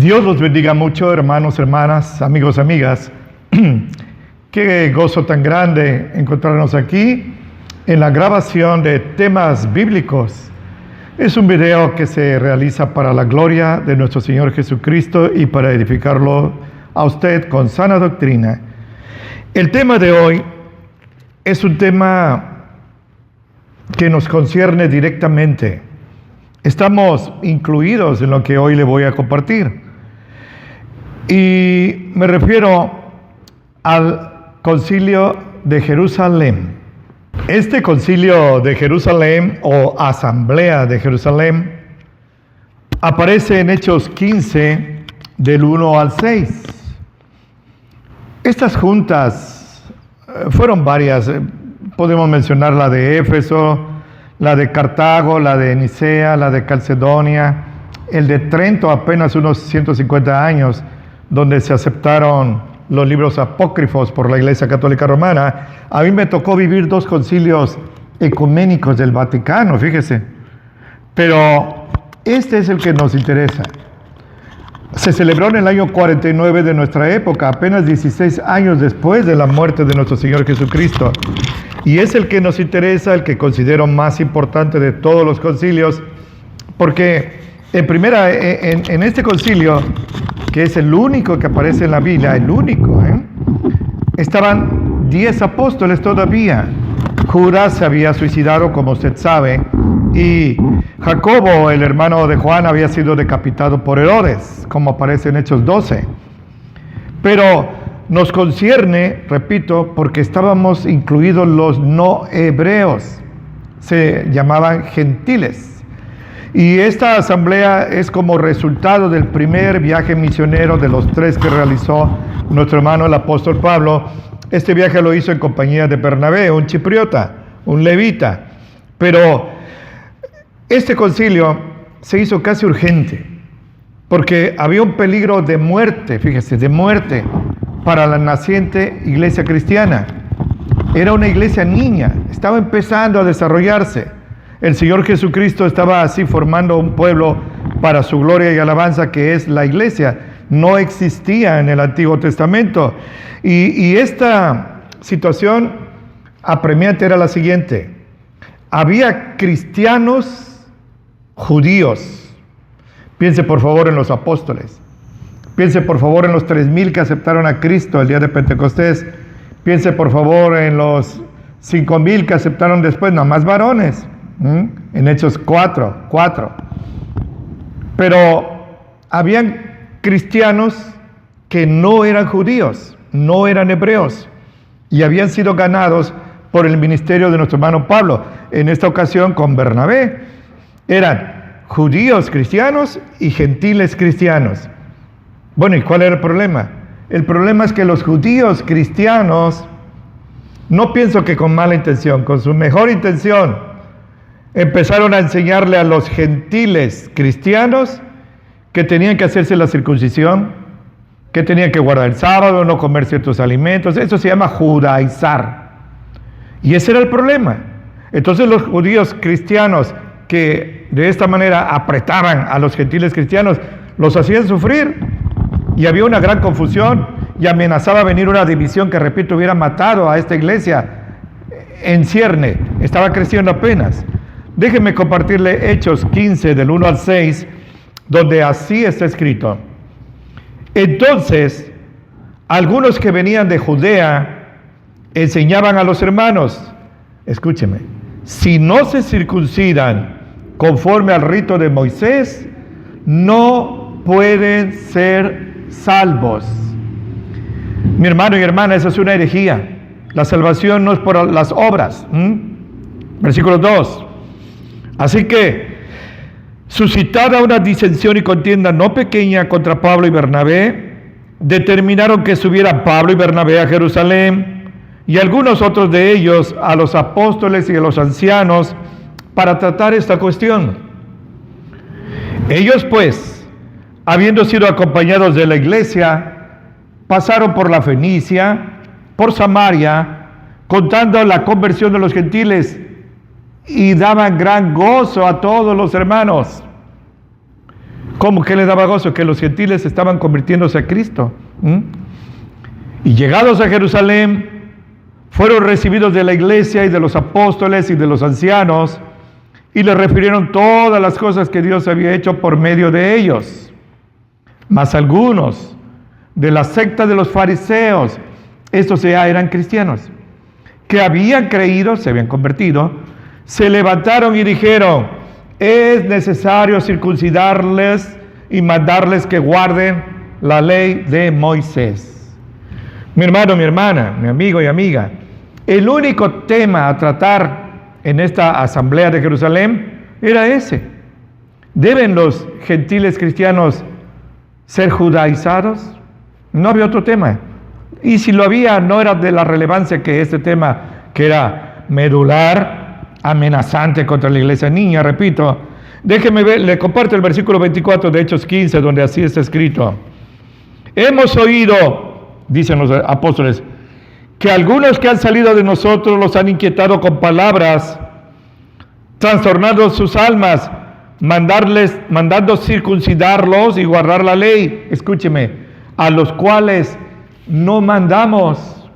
Dios los bendiga mucho, hermanos, hermanas, amigos, amigas. Qué gozo tan grande encontrarnos aquí en la grabación de temas bíblicos. Es un video que se realiza para la gloria de nuestro Señor Jesucristo y para edificarlo a usted con sana doctrina. El tema de hoy es un tema que nos concierne directamente. Estamos incluidos en lo que hoy le voy a compartir. Y me refiero al Concilio de Jerusalén. Este Concilio de Jerusalén o Asamblea de Jerusalén aparece en Hechos 15 del 1 al 6. Estas juntas fueron varias. Podemos mencionar la de Éfeso, la de Cartago, la de Nicea, la de Calcedonia, el de Trento, apenas unos 150 años, donde se aceptaron los libros apócrifos por la Iglesia Católica Romana. A mí me tocó vivir 2 concilios ecuménicos del Vaticano, fíjese. Pero este es el que nos interesa. Se celebró en el año 49 de nuestra época, apenas 16 años después de la muerte de nuestro Señor Jesucristo. Y es el que nos interesa, el que considero más importante de todos los concilios, porque en este concilio, que es el único que aparece en la Biblia, el único, estaban 10 apóstoles todavía. Judas se había suicidado, como usted sabe, y Jacobo, el hermano de Juan, había sido decapitado por Herodes, como aparece en Hechos 12. Pero nos concierne, repito, porque estábamos incluidos los no hebreos, se llamaban gentiles. Y esta asamblea es como resultado del primer viaje misionero de los 3 que realizó nuestro hermano el apóstol Pablo. Este viaje lo hizo en compañía de Bernabé, un chipriota, un levita. Pero este concilio se hizo casi urgente, porque había un peligro de muerte, fíjese, de muerte para la naciente iglesia cristiana. Era una iglesia niña, estaba empezando a desarrollarse. El Señor Jesucristo estaba así formando un pueblo para su gloria y alabanza, que es la iglesia. No existía en el Antiguo Testamento. Y esta situación apremiante era la siguiente. Había cristianos judíos. Piense por favor en los apóstoles. Piense por favor en los 3,000 que aceptaron a Cristo el día de Pentecostés. Piense por favor en los 5,000 que aceptaron después, nada más varones. En Hechos 4. Pero habían cristianos que no eran judíos, no eran hebreos, y habían sido ganados por el ministerio de nuestro hermano Pablo, en esta ocasión con Bernabé. Eran judíos cristianos y gentiles cristianos. Bueno, ¿y cuál era el problema? El problema es que los judíos cristianos, no pienso que con mala intención, con su mejor intención, empezaron a enseñarle a los gentiles cristianos que tenían que hacerse la circuncisión, que tenían que guardar el sábado, no comer ciertos alimentos. Eso se llama judaizar. Y ese era el problema. Entonces los judíos cristianos que de esta manera apretaban a los gentiles cristianos, los hacían sufrir. Y había una gran confusión y amenazaba venir una división que, repito, hubiera matado a esta iglesia en cierne. Estaba creciendo apenas. Déjenme compartirle Hechos 15 del 1 al 6, donde así está escrito. Entonces, algunos que venían de Judea enseñaban a los hermanos, escúcheme, si no se circuncidan conforme al rito de Moisés, no pueden ser salvos. Mi hermano y hermana, esa es una herejía. La salvación no es por las obras. Versículo 2. Así que, suscitada una disensión y contienda no pequeña contra Pablo y Bernabé, determinaron que subieran Pablo y Bernabé a Jerusalén y algunos otros de ellos a los apóstoles y a los ancianos para tratar esta cuestión. Ellos pues, habiendo sido acompañados de la iglesia, pasaron por la Fenicia, por Samaria, contando la conversión de los gentiles, y daban gran gozo a todos los hermanos. ¿Cómo que le daba gozo? Que los gentiles estaban convirtiéndose a Cristo. Y llegados a Jerusalén, fueron recibidos de la iglesia y de los apóstoles y de los ancianos, y les refirieron todas las cosas que Dios había hecho por medio de ellos. Mas algunos de la secta de los fariseos, estos ya eran cristianos, que habían creído, se habían convertido, se levantaron y dijeron: es necesario circuncidarles y mandarles que guarden la ley de Moisés. Mi hermano, mi hermana, mi amigo y amiga, el único tema a tratar en esta asamblea de Jerusalén era ese. ¿Deben los gentiles cristianos ser judaizados? No había otro tema. Y si lo había, no era de la relevancia que este tema, que era medular, amenazante contra la iglesia. Niña, repito, déjeme ver, le comparto el versículo 24 de Hechos 15, donde así está escrito. Hemos oído, dicen los apóstoles, que algunos que han salido de nosotros los han inquietado con palabras, trastornando sus almas, mandando circuncidarlos y guardar la ley. Escúcheme, a los cuales no mandamos.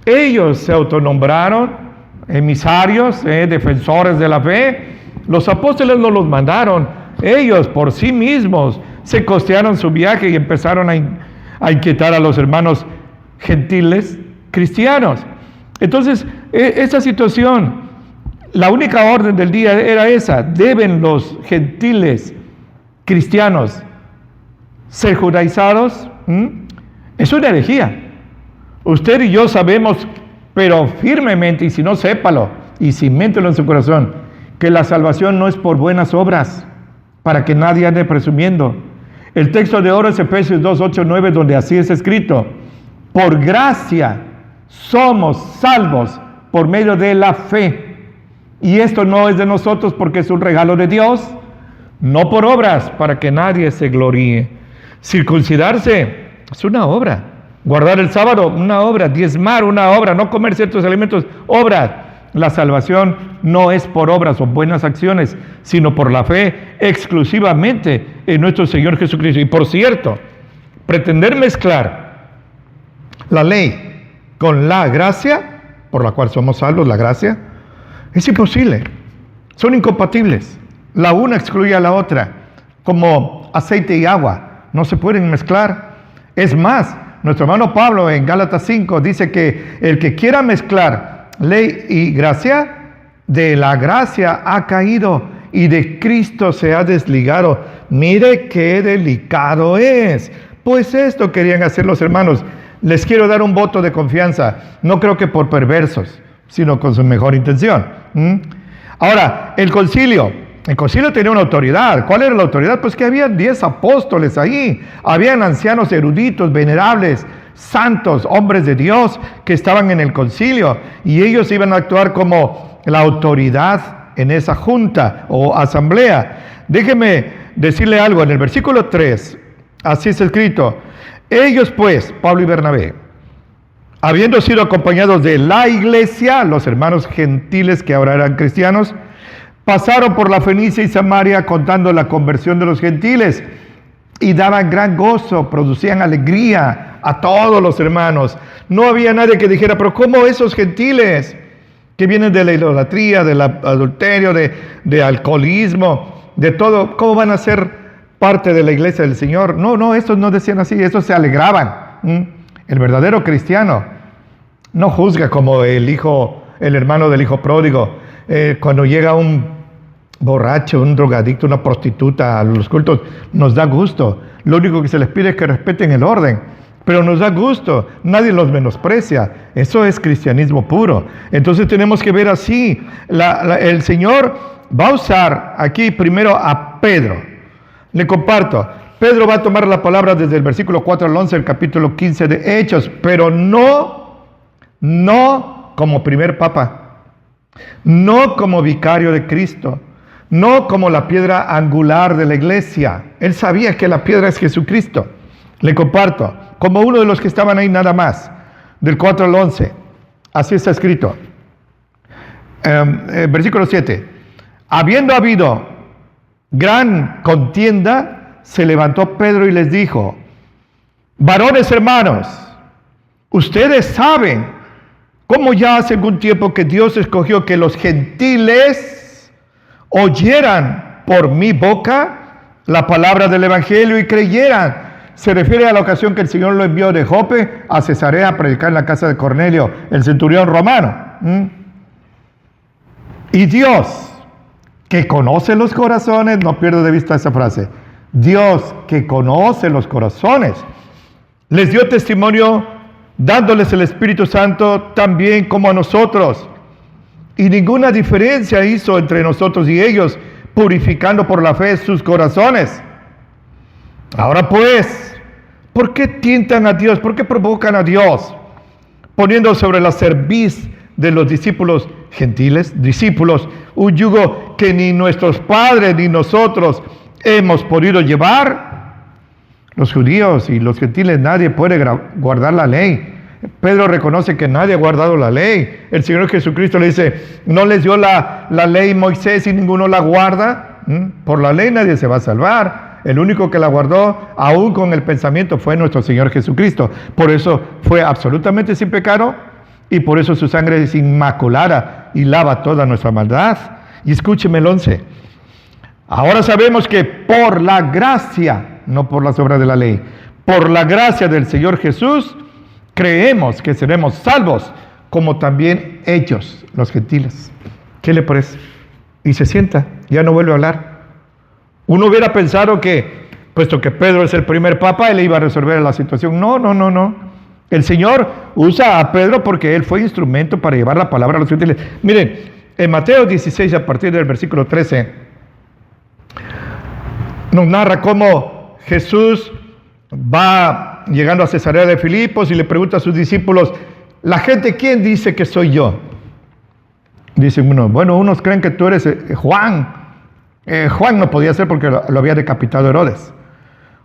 Ellos se autonombraron emisarios, defensores de la fe. Los apóstoles no los mandaron. Ellos por sí mismos se costearon su viaje y empezaron a inquietar a los hermanos gentiles cristianos. Entonces, esa situación, la única orden del día era esa: deben los gentiles cristianos ser judaizados. Es una herejía. Usted y yo sabemos, pero firmemente, y si no, sépalo y ciméntelo en su corazón, que la salvación no es por buenas obras, para que nadie ande presumiendo. El texto de oro es Efesios 2, 8, 9, donde así es escrito: por gracia somos salvos por medio de la fe. Y esto no es de nosotros, porque es un regalo de Dios, no por obras, para que nadie se gloríe. Circuncidarse es una obra. Guardar el sábado, una obra. Diezmar, una obra. No comer ciertos alimentos, obra. La salvación no es por obras o buenas acciones, sino por la fe exclusivamente en nuestro Señor Jesucristo. Y por cierto, pretender mezclar la ley con la gracia, por la cual somos salvos, la gracia, es imposible. Son incompatibles. La una excluye a la otra, como aceite y agua. No se pueden mezclar. Es más, nuestro hermano Pablo en Gálatas 5 dice que el que quiera mezclar ley y gracia, de la gracia ha caído y de Cristo se ha desligado. Mire qué delicado es. Pues esto querían hacer los hermanos. Les quiero dar un voto de confianza. No creo que por perversos, sino con su mejor intención. Ahora, el concilio tenía una autoridad. ¿Cuál era la autoridad? Pues que había 10 apóstoles ahí. Habían ancianos eruditos, venerables, santos, hombres de Dios que estaban en el concilio. Y ellos iban a actuar como la autoridad en esa junta o asamblea. Déjeme decirle algo. En el versículo 3, así es escrito: ellos pues, Pablo y Bernabé, habiendo sido acompañados de la iglesia, los hermanos gentiles que ahora eran cristianos, pasaron por la Fenicia y Samaria contando la conversión de los gentiles y daban gran gozo, producían alegría a todos los hermanos. No había nadie que dijera: pero ¿cómo esos gentiles que vienen de la idolatría, del adulterio, de alcoholismo, de todo, cómo van a ser parte de la iglesia del Señor? No, estos no decían así, estos se alegraban. El verdadero cristiano no juzga como el hermano del hijo pródigo. Cuando llega un borracho, un drogadicto, una prostituta a los cultos, nos da gusto. Lo único que se les pide es que respeten el orden, pero nos da gusto. Nadie los menosprecia. Eso es cristianismo puro. Entonces tenemos que ver así. El Señor va a usar aquí primero a Pedro. Le comparto. Pedro va a tomar la palabra desde el versículo 4 al 11 del capítulo 15 de Hechos, pero no como primer papa, no como vicario de Cristo, no como la piedra angular de la iglesia. Él sabía que la piedra es Jesucristo. Le comparto, como uno de los que estaban ahí nada más, del 4 al 11. Así está escrito. Versículo 7. Habiendo habido gran contienda se levantó Pedro y les dijo: varones hermanos, ustedes saben cómo ya hace algún tiempo que Dios escogió que los gentiles oyeran por mi boca la palabra del Evangelio y creyeran. Se refiere a la ocasión que el Señor lo envió de Jope a Cesarea a predicar en la casa de Cornelio, el centurión romano. Y Dios, que conoce los corazones, no pierdo de vista esa frase, Dios que conoce los corazones, les dio testimonio dándoles el Espíritu Santo también como a nosotros. Y ninguna diferencia hizo entre nosotros y ellos, purificando por la fe sus corazones. Ahora pues, ¿por qué tientan a Dios? ¿Por qué provocan a Dios? Poniendo sobre la cerviz de los discípulos gentiles, un yugo que ni nuestros padres ni nosotros hemos podido llevar. Los judíos y los gentiles, nadie puede guardar la ley. Pedro reconoce que nadie ha guardado la ley. El Señor Jesucristo le dice: no les dio la ley Moisés y ninguno la guarda. Por la ley nadie se va a salvar. El único que la guardó, aún con el pensamiento, fue nuestro Señor Jesucristo. Por eso fue absolutamente sin pecado y por eso su sangre es inmaculada y lava toda nuestra maldad. Y escúcheme el 11. Ahora sabemos que por la gracia, no por las obras de la ley, por la gracia del Señor Jesús, creemos que seremos salvos, como también ellos, los gentiles. ¿Qué le parece? Y se sienta, ya no vuelve a hablar. Uno hubiera pensado que, puesto que Pedro es el primer papa, él iba a resolver la situación. No. El Señor usa a Pedro porque él fue instrumento para llevar la palabra a los gentiles. Miren, en Mateo 16, a partir del versículo 13, nos narra cómo Jesús va llegando a Cesarea de Filipos y le pregunta a sus discípulos: la gente, ¿quién dice que soy yo? Dicen unos: bueno, unos creen que tú eres Juan. Juan no podía ser porque lo había decapitado Herodes.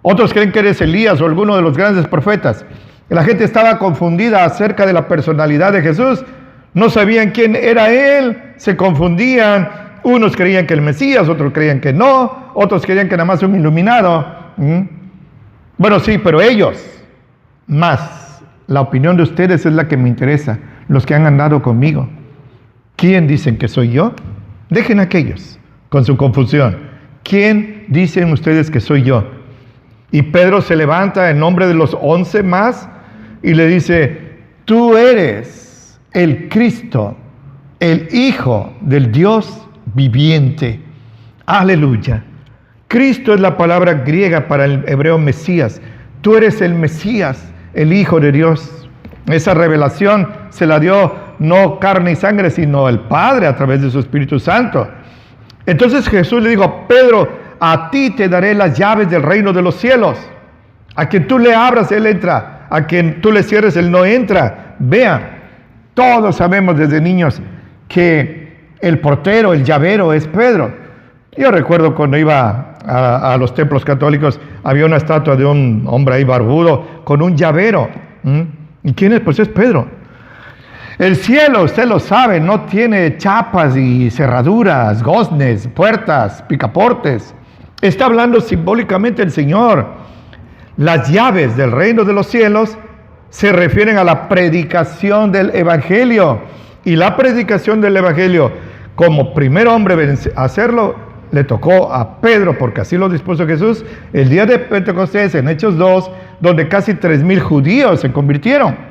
Otros creen que eres Elías o alguno de los grandes profetas. La gente estaba confundida acerca de la personalidad de Jesús. No sabían quién era él, se confundían. Unos creían que el Mesías, otros creían que no, otros creían que nada más un iluminado. Bueno, sí, pero ellos, más la opinión de ustedes es la que me interesa, los que han andado conmigo. ¿Quién dicen que soy yo? Dejen a aquellos con su confusión. ¿Quién dicen ustedes que soy yo? Y Pedro se levanta en nombre de los 11 más y le dice: tú eres el Cristo, el Hijo del Dios viviente. Aleluya. Cristo es la palabra griega para el hebreo Mesías. Tú eres el Mesías, el Hijo de Dios. Esa revelación se la dio no carne y sangre, sino el Padre a través de su Espíritu Santo. Entonces Jesús le dijo: Pedro, a ti te daré las llaves del reino de los cielos. A quien tú le abras, él entra. A quien tú le cierres, él no entra. Vean, todos sabemos desde niños que el portero, el llavero es Pedro. Yo recuerdo cuando iba a los templos católicos, había una estatua de un hombre ahí barbudo con un llavero. ¿Y quién es? Pues es Pedro. El cielo, usted lo sabe, no tiene chapas y cerraduras, goznes, puertas, picaportes. Está hablando simbólicamente el Señor. Las llaves del reino de los cielos se refieren a la predicación del Evangelio. Y la predicación del Evangelio, como primer hombre a hacerlo, le tocó a Pedro, porque así lo dispuso Jesús el día de Pentecostés, en Hechos 2, donde casi 3,000 judíos se convirtieron.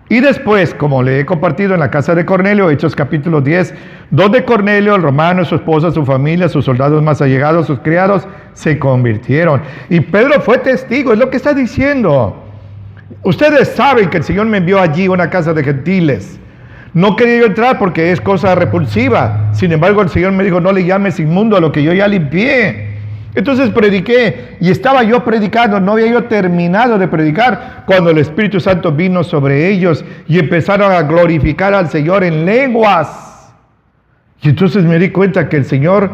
Y después, como le he compartido en la casa de Cornelio, Hechos capítulo 10, donde Cornelio, el romano, su esposa, su familia, sus soldados más allegados, sus criados, se convirtieron. Y Pedro fue testigo, es lo que está diciendo. Ustedes saben que el Señor me envió allí una casa de gentiles. No quería yo entrar porque es cosa repulsiva. Sin embargo, el Señor me dijo: no le llames inmundo a lo que yo ya limpié. Entonces prediqué, y estaba yo predicando, no había yo terminado de predicar, cuando el Espíritu Santo vino sobre ellos y empezaron a glorificar al Señor en lenguas. Y entonces me di cuenta que el Señor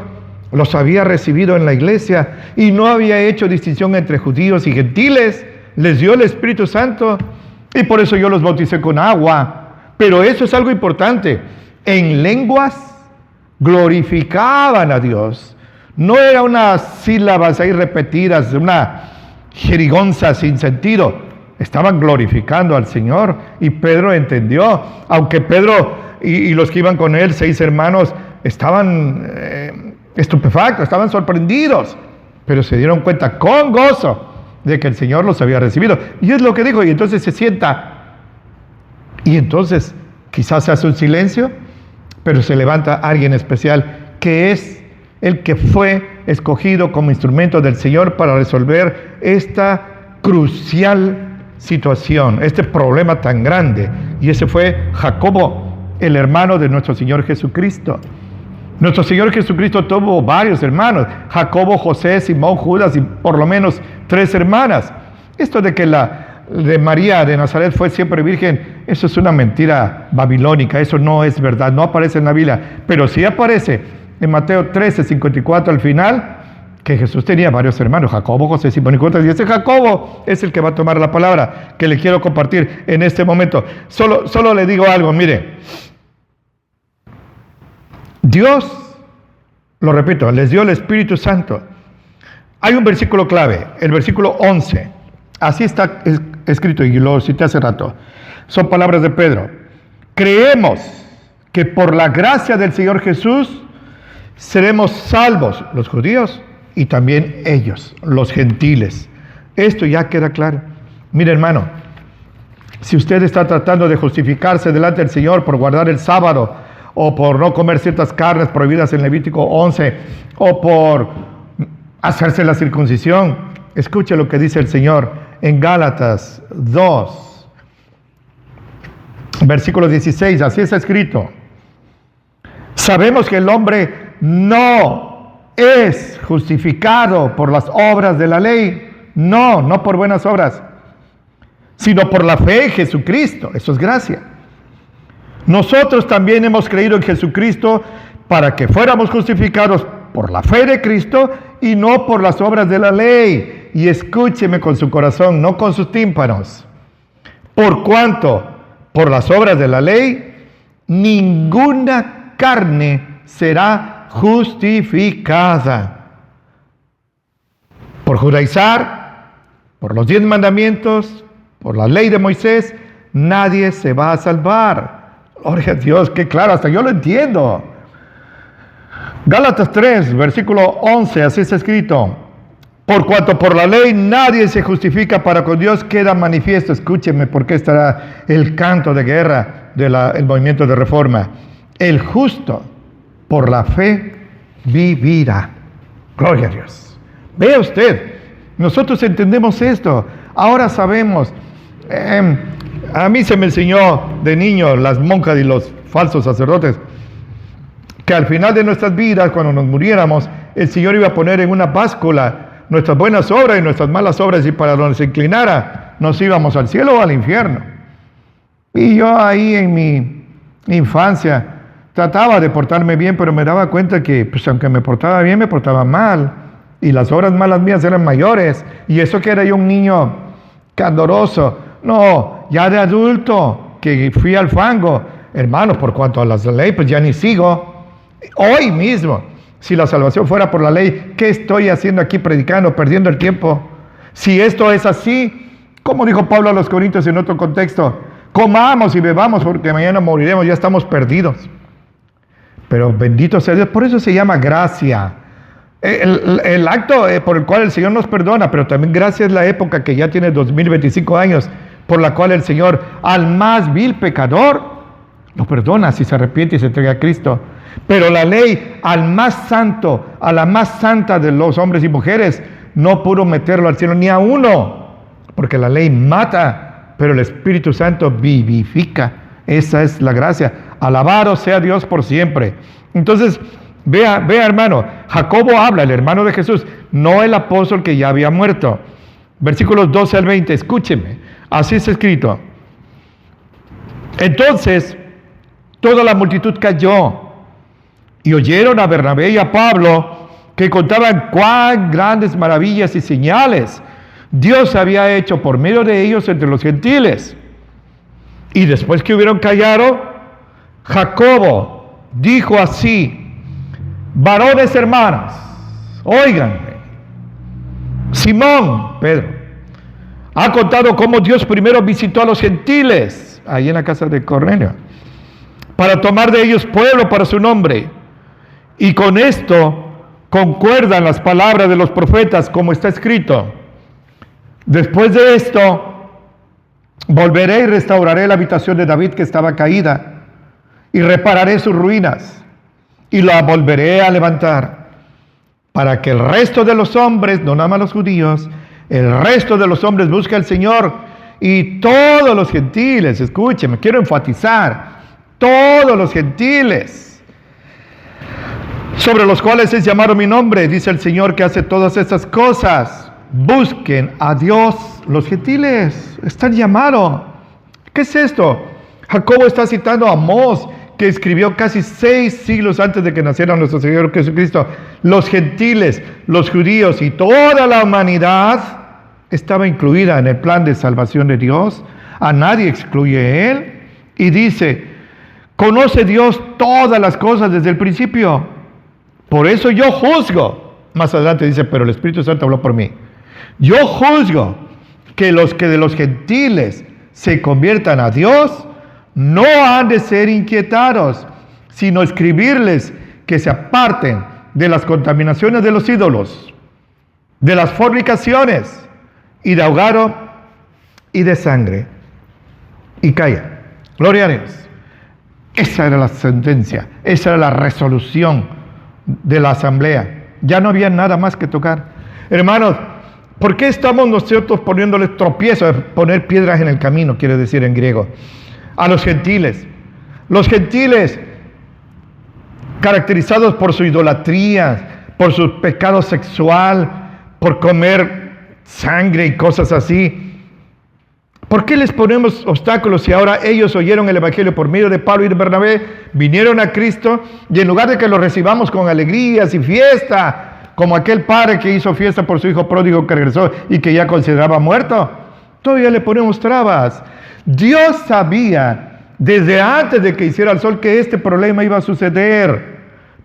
los había recibido en la iglesia y no había hecho distinción entre judíos y gentiles. Les dio el Espíritu Santo y por eso yo los bauticé con agua. Pero eso es algo importante. En lenguas glorificaban a Dios. No era unas sílabas ahí repetidas, una jerigonza sin sentido. Estaban glorificando al Señor y Pedro entendió. Aunque Pedro y los que iban con él, 6 hermanos, estaban estupefactos, estaban sorprendidos, pero se dieron cuenta con gozo de que el Señor los había recibido. Y es lo que dijo, y entonces se sienta. Y entonces quizás se hace un silencio, pero se levanta alguien especial, que es el que fue escogido como instrumento del Señor para resolver esta crucial situación, este problema tan grande. Y ese fue Jacobo, el hermano de nuestro Señor Jesucristo. Nuestro Señor Jesucristo tuvo varios hermanos: Jacobo, José, Simón, Judas y por lo menos 3 hermanas. Esto de que de María de Nazaret fue siempre virgen, eso es una mentira babilónica, eso no es verdad, no aparece en la Biblia, pero sí aparece en Mateo 13:54 al final, que Jesús tenía varios hermanos: Jacobo, José, Simón y Judas, y ese Jacobo es el que va a tomar la palabra que le quiero compartir en este momento. Solo le digo algo, mire, Dios, lo repito, les dio el Espíritu Santo. Hay un versículo clave, el versículo 11, así está escrito y lo cité hace rato, son palabras de Pedro: creemos que por la gracia del Señor Jesús seremos salvos, los judíos y también ellos, los gentiles. Esto ya queda claro. Mire, hermano, si usted está tratando de justificarse delante del Señor por guardar el sábado, o por no comer ciertas carnes prohibidas en Levítico 11, o por hacerse la circuncisión, escuche lo que dice el Señor en Gálatas 2, versículo 16, así está escrito: sabemos que el hombre no es justificado por las obras de la ley, no por buenas obras, sino por la fe en Jesucristo. Eso es gracia. Nosotros también hemos creído en Jesucristo para que fuéramos justificados por la fe de Cristo y no por las obras de la ley. Y escúcheme con su corazón, no con sus tímpanos. Por cuanto, por las obras de la ley, ninguna carne será justificada. Por judaizar, por los 10 mandamientos, por la ley de Moisés, nadie se va a salvar. Gloria a Dios, qué claro, hasta yo lo entiendo. Gálatas 3, versículo 11, así está escrito: por cuanto por la ley nadie se justifica, para con Dios queda manifiesto. Escúcheme, porque estará el canto de guerra del movimiento de reforma: el justo por la fe vivirá. Gloria a Dios. Vea usted, nosotros entendemos esto, ahora sabemos. A mí se me enseñó de niño, las monjas y los falsos sacerdotes, que al final de nuestras vidas, cuando nos muriéramos, el Señor iba a poner en una báscula nuestras buenas obras y nuestras malas obras, y para donde se inclinara, nos íbamos al cielo o al infierno. Y yo ahí en mi infancia trataba de portarme bien, pero me daba cuenta que, pues, aunque me portaba bien, me portaba mal, y las obras malas mías eran mayores, y eso que era yo un niño candoroso. No, ya de adulto, que fui al fango, hermanos, por cuanto a las leyes, pues ya ni sigo. Hoy mismo, si la salvación fuera por la ley, ¿qué estoy haciendo aquí predicando, perdiendo el tiempo? Si esto es así, como dijo Pablo a los Corintios en otro contexto: comamos y bebamos porque mañana moriremos, ya estamos perdidos. Pero bendito sea Dios, por eso se llama gracia. El acto por el cual el Señor nos perdona, pero también gracia es la época que ya tiene 2025 años, por la cual el Señor al más vil pecador lo perdona si se arrepiente y se entrega a Cristo. Pero la ley al más santo, a la más santa de los hombres y mujeres, no pudo meterlo al cielo ni a uno, porque la ley mata, pero el Espíritu Santo vivifica. Esa es la gracia. Alabado sea Dios por siempre. Entonces, vea hermano, Jacobo habla, el hermano de Jesús, no el apóstol que ya había muerto. Versículos 12 al 20, escúcheme, así está escrito: entonces toda la multitud cayó y oyeron a Bernabé y a Pablo, que contaban cuán grandes maravillas y señales Dios había hecho por medio de ellos entre los gentiles. Y después que hubieron callado, Jacobo dijo así: varones hermanos, Óiganme. Simón, Pedro, ha contado cómo Dios primero visitó a los gentiles, ahí en la casa de Cornelio, para tomar de ellos pueblo para su nombre. Y con esto concuerdan las palabras de los profetas, como está escrito: después de esto, volveré y restauraré la habitación de David que estaba caída, y repararé sus ruinas, y la volveré a levantar, para que el resto de los hombres, no nada más los judíos, el resto de los hombres busque al Señor, y todos los gentiles, escúcheme, quiero enfatizar, todos los gentiles, sobre los cuales es llamado mi nombre, dice el Señor que hace todas estas cosas, busquen a Dios. Los gentiles están llamados. ¿Qué es esto? Jacobo está citando a Amós, que escribió casi 6 siglos antes de que naciera nuestro Señor Jesucristo. Los gentiles, los judíos y toda la humanidad estaba incluida en el plan de salvación de Dios. A nadie excluye Él. Y dice, conoce Dios todas las cosas desde el principio. Por eso yo juzgo. Más adelante dice, pero el Espíritu Santo habló por mí. Yo juzgo que los que de los gentiles se conviertan a Dios, no han de ser inquietados, sino escribirles que se aparten de las contaminaciones de los ídolos, de las fornicaciones, y de ahogado y de sangre. Y calla. Gloria a Dios. Esa era la sentencia, esa era la resolución de la asamblea. Ya no había nada más que tocar. Hermanos, ¿por qué estamos nosotros poniéndoles tropiezos, poner piedras en el camino, quiere decir en griego, a los gentiles? Los gentiles, caracterizados por su idolatría, por su pecado sexual, por comer sangre y cosas así, ¿por qué les ponemos obstáculos si ahora ellos oyeron el Evangelio por medio de Pablo y de Bernabé, vinieron a Cristo, y en lugar de que los recibamos con alegrías y fiesta, como aquel padre que hizo fiesta por su hijo pródigo que regresó y que ya consideraba muerto, todavía le ponemos trabas? Dios sabía desde antes de que hiciera el sol que este problema iba a suceder.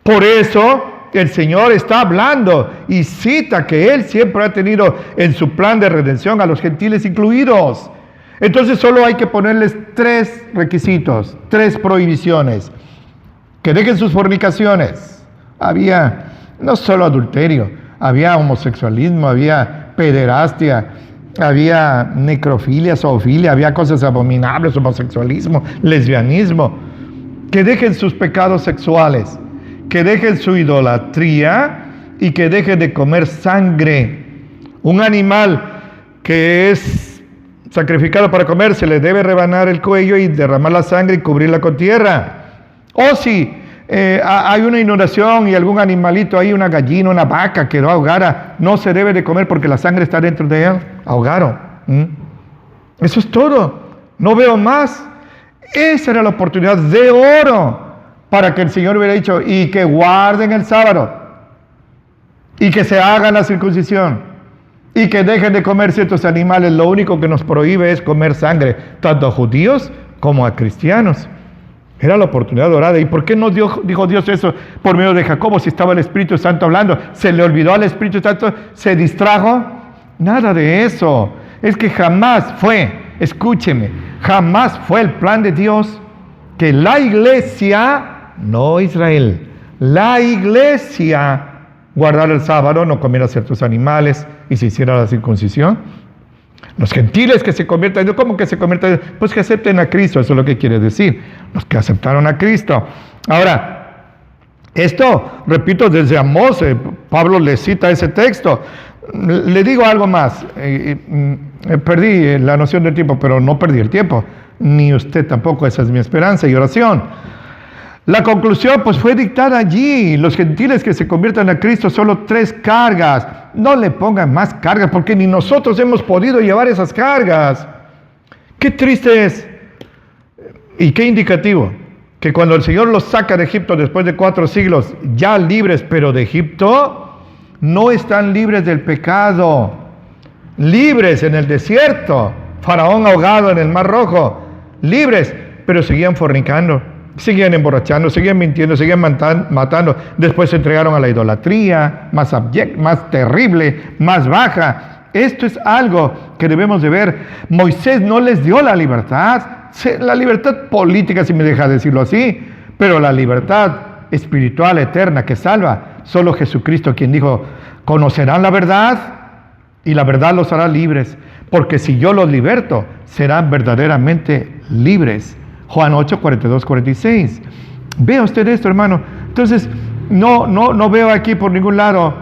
Por eso el Señor está hablando y cita que Él siempre ha tenido en su plan de redención a los gentiles incluidos. Entonces solo hay que ponerles 3 requisitos, 3 prohibiciones: que dejen sus fornicaciones. Había no solo adulterio, había homosexualismo, había pederastia, había necrofilia, zoofilia, había cosas abominables, homosexualismo, lesbianismo. Que dejen sus pecados sexuales, que dejen su idolatría y que dejen de comer sangre. Un animal que es sacrificado para comer, se le debe rebanar el cuello y derramar la sangre y cubrirla con tierra. O si hay una inundación y algún animalito ahí, una gallina, una vaca quedó ahogada, no se debe de comer porque la sangre está dentro de él, ahogaron. Eso es todo, no veo más. Esa era la oportunidad de oro para que el Señor hubiera dicho, y que guarden el sábado, y que se hagan la circuncisión, y que dejen de comer ciertos animales. Lo único que nos prohíbe es comer sangre, tanto a judíos como a cristianos. Era la oportunidad dorada. ¿Y por qué no dijo Dios eso por medio de Jacobo si estaba el Espíritu Santo hablando? ¿Se le olvidó al Espíritu Santo? ¿Se distrajo? Nada de eso. Es que jamás fue, escúcheme, jamás fue el plan de Dios que la iglesia, no Israel, la iglesia guardara el sábado, no comiera ciertos animales y se hiciera la circuncisión. Los gentiles que se conviertan a Dios, ¿cómo que se conviertan a Dios? Pues que acepten a Cristo, eso es lo que quiere decir, los que aceptaron a Cristo. Ahora, esto, repito, desde Amós, Pablo le cita ese texto. Le digo algo más, perdí la noción del tiempo, pero no perdí el tiempo, ni usted tampoco, esa es mi esperanza y oración. La conclusión pues fue dictada allí. Los gentiles que se conviertan a Cristo, solo 3 cargas. No le pongan más cargas porque ni nosotros hemos podido llevar esas cargas. Qué triste es y qué indicativo que cuando el Señor los saca de Egipto después de 4 siglos, ya libres, pero de Egipto, no están libres del pecado, libres en el desierto, Faraón ahogado en el Mar Rojo, libres, pero seguían fornicando. Seguían emborrachando, seguían mintiendo, seguían matando. Después se entregaron a la idolatría, más abyecta, más terrible, más baja. Esto es algo que debemos de ver. Moisés no les dio la libertad política, si me deja decirlo así, pero la libertad espiritual eterna que salva. Solo Jesucristo, quien dijo, conocerán la verdad y la verdad los hará libres, porque si yo los liberto, serán verdaderamente libres. Juan 8, 42, 46. Vea usted esto, hermano. Entonces, no veo aquí por ningún lado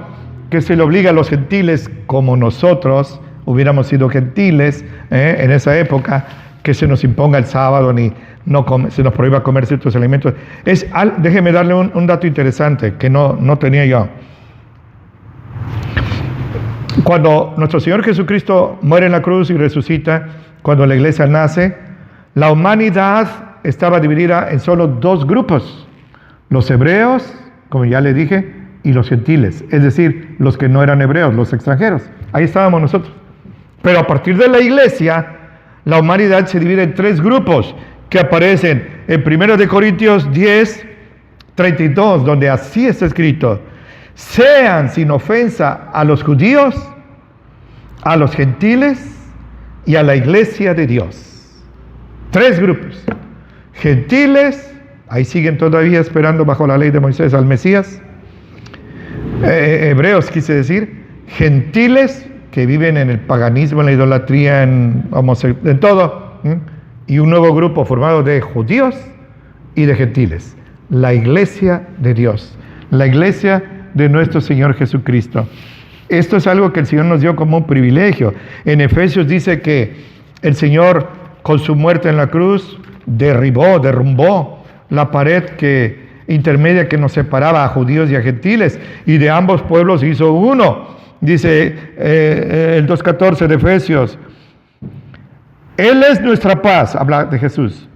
que se le obliga a los gentiles, como nosotros hubiéramos sido gentiles en esa época, que se nos imponga el sábado ni se nos prohíba comer ciertos alimentos. Déjeme darle un dato interesante que no tenía yo. Cuando nuestro Señor Jesucristo muere en la cruz y resucita, cuando la iglesia nace, la humanidad estaba dividida en solo dos grupos: los hebreos, como ya le dije, y los gentiles, es decir, los que no eran hebreos, los extranjeros. Ahí estábamos nosotros. Pero a partir de la iglesia, la humanidad se divide en tres grupos que aparecen en 1 Corintios 10, 32, donde así está escrito: sean sin ofensa a los judíos, a los gentiles y a la iglesia de Dios. Tres grupos: gentiles, ahí siguen todavía esperando bajo la ley de Moisés al Mesías. Hebreos quise decir, gentiles que viven en el paganismo, en la idolatría, en todo, y un nuevo grupo formado de judíos y de gentiles, la iglesia de Dios, la iglesia de nuestro Señor Jesucristo. Esto es algo que el Señor nos dio como un privilegio. En Efesios dice que el Señor, con su muerte en la cruz, derrumbó la pared intermedia que nos separaba a judíos y a gentiles, y de ambos pueblos hizo uno. Dice el 2.14 de Efesios: Él es nuestra paz, habla de Jesús,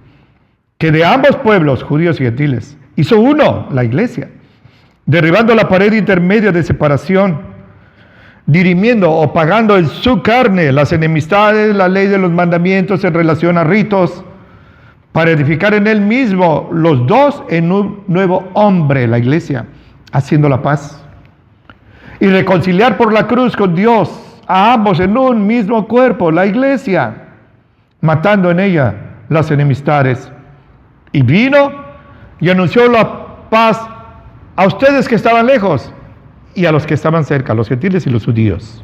que de ambos pueblos, judíos y gentiles, hizo uno, la iglesia, derribando la pared intermedia de separación, dirimiendo o pagando en su carne las enemistades, la ley de los mandamientos en relación a ritos, para edificar en él mismo los dos en un nuevo hombre, la iglesia, haciendo la paz, y reconciliar por la cruz con Dios a ambos en un mismo cuerpo, la iglesia, matando en ella las enemistades. Y vino y anunció la paz a ustedes que estaban lejos y a los que estaban cerca, los gentiles y los judíos.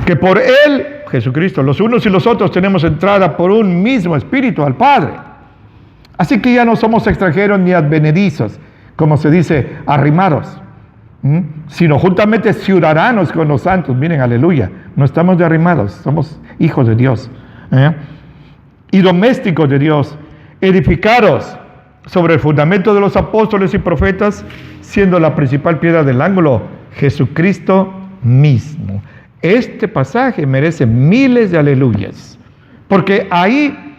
Que por él, Jesucristo, los unos y los otros tenemos entrada por un mismo espíritu al Padre. Así que ya no somos extranjeros ni advenedizos, como se dice, arrimados, sino juntamente ciudadanos con los santos. Miren, aleluya, no estamos de arrimados, somos hijos de Dios, y domésticos de Dios, edificados sobre el fundamento de los apóstoles y profetas, siendo la principal piedra del ángulo Jesucristo mismo. Este pasaje merece miles de aleluyas, porque ahí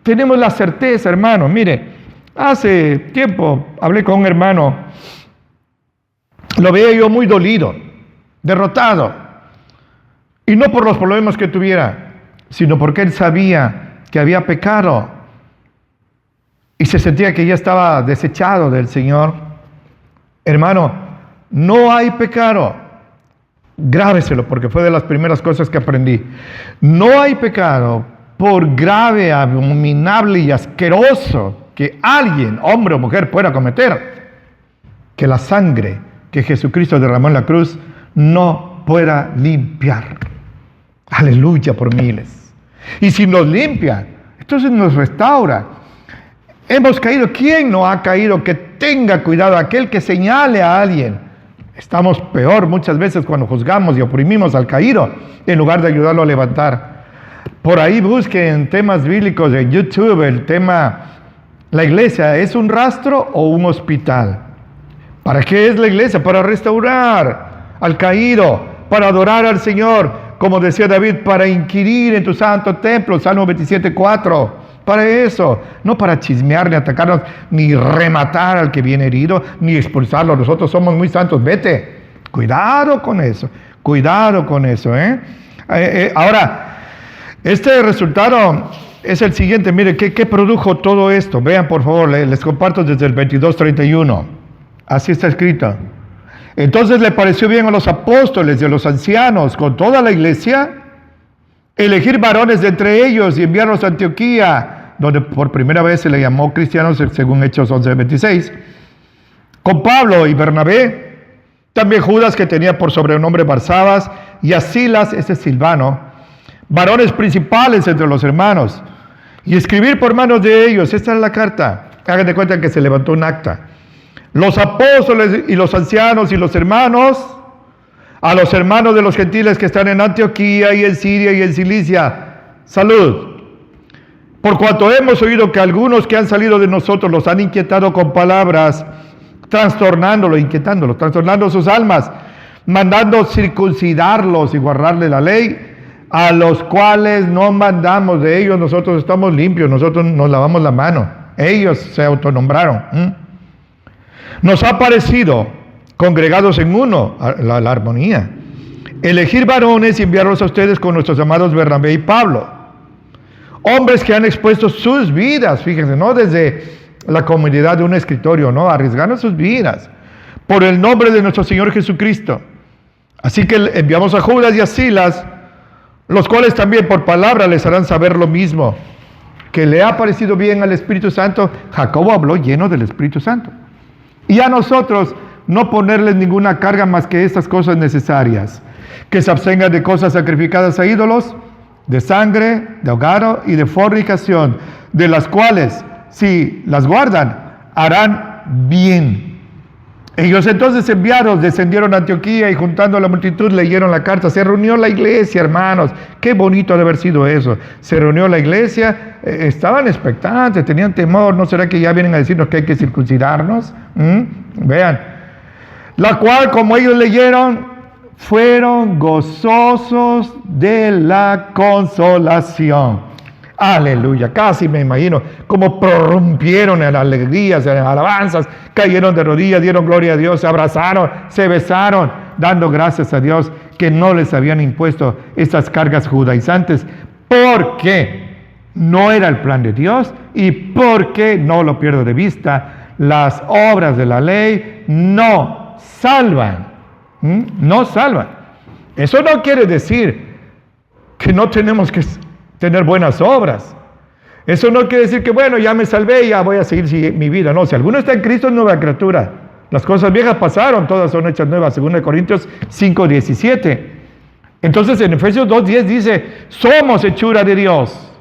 tenemos la certeza, hermano. Mire, hace tiempo hablé con un hermano, lo veía yo muy dolido, derrotado, y no por los problemas que tuviera, sino porque él sabía que había pecado y se sentía que ya estaba desechado del Señor. Hermano, no hay pecado, grábeselo, porque fue de las primeras cosas que aprendí. No hay pecado, por grave, abominable y asqueroso que alguien, hombre o mujer, pueda cometer, que la sangre que Jesucristo derramó en la cruz no pueda limpiar. Aleluya por miles. Y si nos limpia, entonces nos restaura. Hemos caído. ¿Quién no ha caído? Que tenga cuidado aquel que señale a alguien. Estamos peor muchas veces cuando juzgamos y oprimimos al caído en lugar de ayudarlo a levantar. Por ahí busquen temas bíblicos en YouTube, el tema: ¿la iglesia es un rastro o un hospital? ¿Para qué es la iglesia? Para restaurar al caído, para adorar al Señor, como decía David, para inquirir en tu santo templo, Salmo 27:4. Para eso, no para chismear, ni atacarnos, ni rematar al que viene herido, ni expulsarlo. Nosotros somos muy santos, vete. Cuidado con eso, cuidado con eso. Ahora, este resultado es el siguiente. Mire, ¿qué produjo todo esto? Vean, por favor, les comparto desde el 22:31. Así está escrito. Entonces le pareció bien a los apóstoles y a los ancianos, con toda la iglesia, elegir varones de entre ellos y enviarlos a Antioquía, donde por primera vez se le llamó cristianos, según Hechos 11:26, con Pablo y Bernabé, también Judas, que tenía por sobrenombre Barsabas, y a Silas, este es Silvano, varones principales entre los hermanos, y escribir por manos de ellos. Esta es la carta. Hagan de cuenta que se levantó un acta. Los apóstoles y los ancianos y los hermanos, a los hermanos de los gentiles que están en Antioquía y en Siria y en Cilicia, salud. Por cuanto hemos oído que algunos que han salido de nosotros los han inquietado con palabras, trastornando sus almas, mandando circuncidarlos y guardarle la ley, a los cuales no mandamos de ellos, nosotros estamos limpios, nosotros nos lavamos la mano. Ellos se autonombraron. Nos ha parecido, congregados en uno, la armonía, elegir varones y enviarlos a ustedes con nuestros amados Bernabé y Pablo. Hombres que han expuesto sus vidas, fíjense, no desde la comunidad de un escritorio, no, arriesgando sus vidas, por el nombre de nuestro Señor Jesucristo. Así que enviamos a Judas y a Silas, los cuales también por palabra les harán saber lo mismo, que le ha parecido bien al Espíritu Santo. Jacobo habló lleno del Espíritu Santo. Y a nosotros no ponerles ninguna carga más que estas cosas necesarias, que se abstengan de cosas sacrificadas a ídolos, de sangre, de ahogado y de fornicación, de las cuales, si las guardan, harán bien. Ellos entonces enviados, descendieron a Antioquía y juntando a la multitud leyeron la carta. Se reunió la iglesia, hermanos. Qué bonito ha de haber sido eso. Se reunió la iglesia, estaban expectantes, tenían temor. ¿No será que ya vienen a decirnos que hay que circuncidarnos? Vean. La cual, como ellos leyeron, fueron gozosos de la consolación. Aleluya, casi me imagino cómo prorrumpieron en alegrías, en alabanzas, cayeron de rodillas, dieron gloria a Dios, se abrazaron, se besaron, dando gracias a Dios que no les habían impuesto estas cargas judaizantes, porque no era el plan de Dios y porque, no lo pierdo de vista, las obras de la ley no salvan, no salvan. Eso no quiere decir que no tenemos que tener buenas obras. Eso no quiere decir que, bueno, ya me salvé y ya voy a seguir mi vida. No, si alguno está en Cristo es nueva criatura. Las cosas viejas pasaron, todas son hechas nuevas. 2 Corintios 5:17. Entonces en Efesios 2:10 dice, somos hechura de Dios,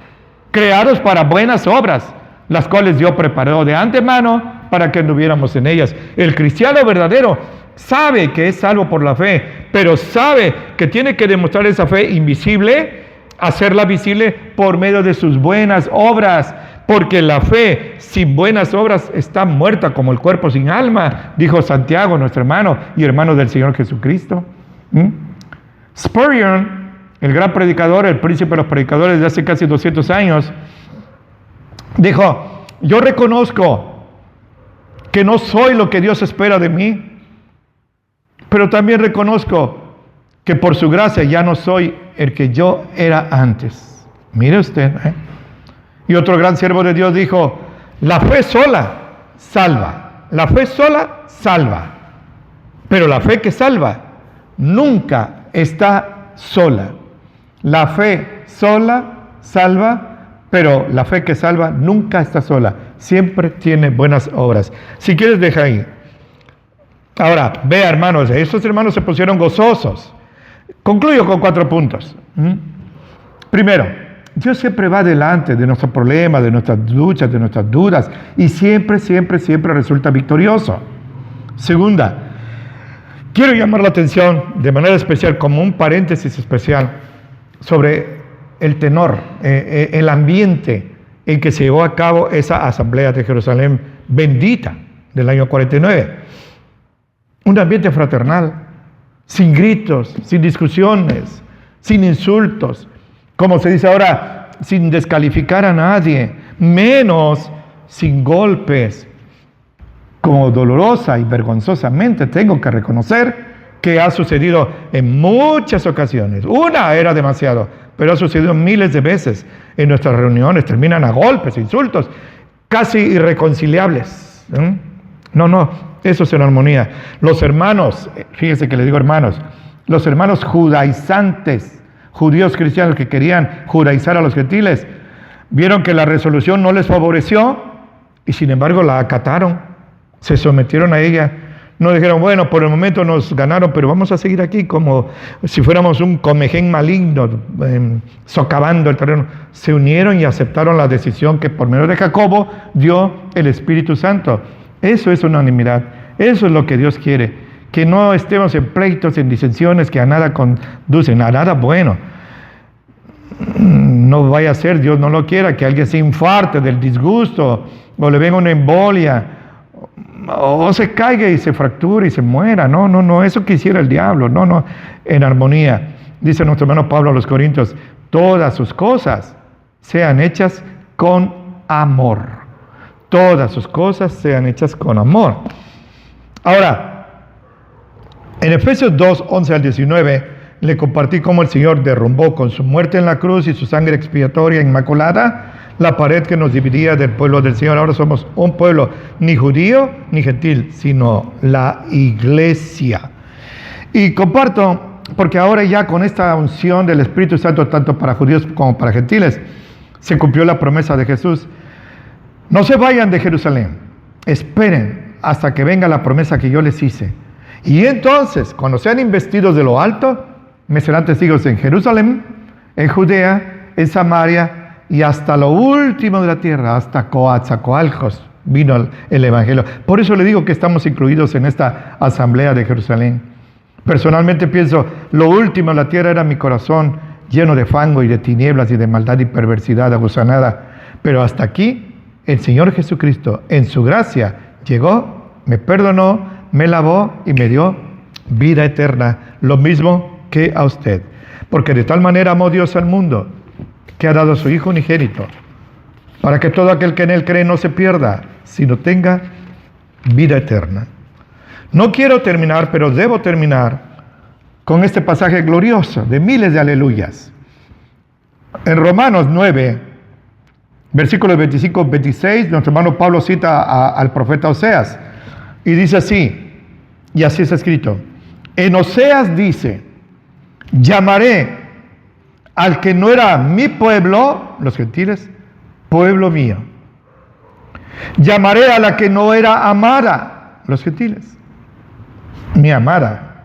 creados para buenas obras, las cuales Dios preparó de antemano para que anduviéramos en ellas. El cristiano verdadero sabe que es salvo por la fe, pero sabe que tiene que demostrar esa fe invisible, hacerla visible por medio de sus buenas obras, porque la fe sin buenas obras está muerta como el cuerpo sin alma, dijo Santiago, nuestro hermano y hermano del Señor Jesucristo. Spurgeon, el gran predicador, el príncipe de los predicadores de hace casi 200 años, dijo, yo reconozco que no soy lo que Dios espera de mí, pero también reconozco que por su gracia ya no soy el que yo era antes. Mire usted, Y otro gran siervo de Dios dijo, la fe sola salva, la fe sola salva, pero la fe que salva nunca está sola. La fe sola salva, pero la fe que salva nunca está sola, siempre tiene buenas obras. Si quieres, deja ahí. Ahora, vea, hermanos, estos hermanos se pusieron gozosos. Concluyo con 4 puntos. Primero, Dios siempre va delante de nuestros problemas, de nuestras luchas, de nuestras dudas, y siempre resulta victorioso. Segunda, quiero llamar la atención de manera especial, como un paréntesis especial, sobre el tenor, el ambiente en que se llevó a cabo esa asamblea de Jerusalén bendita del año 49. Un ambiente fraternal, sin gritos, sin discusiones, sin insultos, como se dice ahora, sin descalificar a nadie, menos sin golpes. Como dolorosa y vergonzosamente tengo que reconocer que ha sucedido en muchas ocasiones. Una era demasiado, pero ha sucedido miles de veces en nuestras reuniones, terminan a golpes, insultos, casi irreconciliables. No, eso es en armonía. Los hermanos, fíjese que le digo hermanos, los hermanos judaizantes, judíos cristianos que querían judaizar a los gentiles, vieron que la resolución no les favoreció y sin embargo la acataron, se sometieron a ella. No dijeron, bueno, por el momento nos ganaron, pero vamos a seguir aquí como si fuéramos un comején maligno, socavando el terreno. Se unieron y aceptaron la decisión que por medio de Jacobo dio el Espíritu Santo. Eso es unanimidad, eso es lo que Dios quiere, que no estemos en pleitos, en disensiones que a nada conducen, a nada bueno. No vaya a ser, Dios no lo quiera, que alguien se infarte del disgusto, o le venga una embolia, o se caiga y se fracture y se muera. No, eso quisiera el diablo. No, en armonía. Dice nuestro hermano Pablo a los Corintios, todas sus cosas sean hechas con amor. Todas sus cosas sean hechas con amor. Ahora, en Efesios 2, 11 al 19, le compartí cómo el Señor derrumbó con su muerte en la cruz y su sangre expiatoria inmaculada la pared que nos dividía del pueblo del Señor. Ahora somos un pueblo ni judío ni gentil, sino la iglesia. Y comparto, porque ahora ya con esta unción del Espíritu Santo, tanto para judíos como para gentiles, se cumplió la promesa de Jesús. No se vayan de Jerusalén, esperen hasta que venga la promesa que yo les hice. Y entonces, cuando sean investidos de lo alto, me serán testigos en Jerusalén, en Judea, en Samaria, y hasta lo último de la tierra, hasta Coatzacoalcos, vino el Evangelio. Por eso le digo que estamos incluidos en esta asamblea de Jerusalén. Personalmente pienso, lo último de la tierra era mi corazón, lleno de fango y de tinieblas y de maldad y perversidad aguzanada. Pero hasta aquí, el Señor Jesucristo, en su gracia, llegó, me perdonó, me lavó y me dio vida eterna, lo mismo que a usted. Porque de tal manera amó Dios al mundo, que ha dado a su Hijo unigénito, para que todo aquel que en Él cree no se pierda, sino tenga vida eterna. No quiero terminar, pero debo terminar con este pasaje glorioso de miles de aleluyas. En Romanos 9, versículos 25-26, nuestro hermano Pablo cita al profeta Oseas, y dice así, y así está escrito, en Oseas dice, llamaré al que no era mi pueblo, los gentiles, pueblo mío. Llamaré a la que no era amada, los gentiles, mi amada.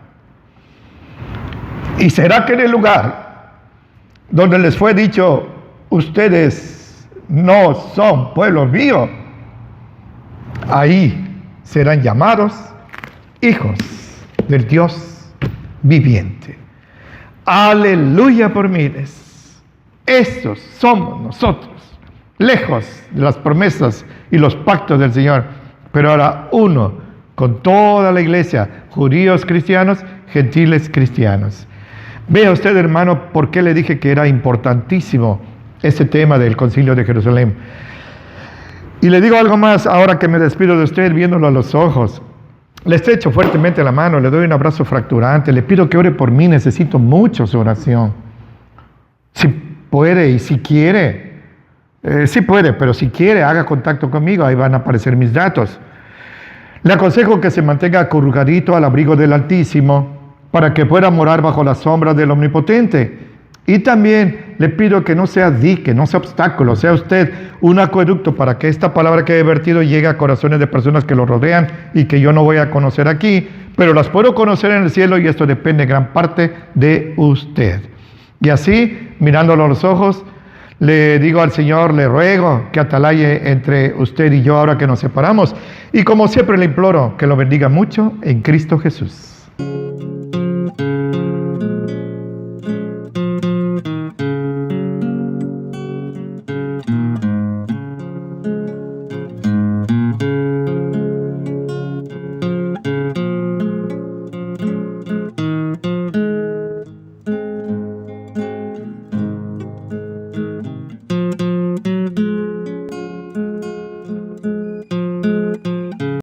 Y será que en el lugar donde les fue dicho, ustedes no son pueblo mío, ahí serán llamados hijos del Dios viviente. Aleluya por miles. Estos somos nosotros, lejos de las promesas y los pactos del Señor, pero ahora uno con toda la iglesia, judíos cristianos, gentiles cristianos. Vea usted, hermano, por qué le dije que era importantísimo este tema del Concilio de Jerusalén. Y le digo algo más ahora que me despido de usted viéndolo a los ojos. Le estrecho fuertemente la mano, le doy un abrazo fracturante, le pido que ore por mí, necesito mucho su oración. Si puede y si quiere, sí puede, pero si quiere, haga contacto conmigo, ahí van a aparecer mis datos. Le aconsejo que se mantenga acurrucadito al abrigo del Altísimo para que pueda morar bajo la sombra del Omnipotente. Y también le pido que no sea dique, no sea obstáculo, sea usted un acueducto para que esta palabra que he vertido llegue a corazones de personas que lo rodean y que yo no voy a conocer aquí, pero las puedo conocer en el cielo y esto depende gran parte de usted. Y así, mirándolo a los ojos, le digo al Señor, le ruego que atalaye entre usted y yo ahora que nos separamos. Y como siempre le imploro que lo bendiga mucho en Cristo Jesús.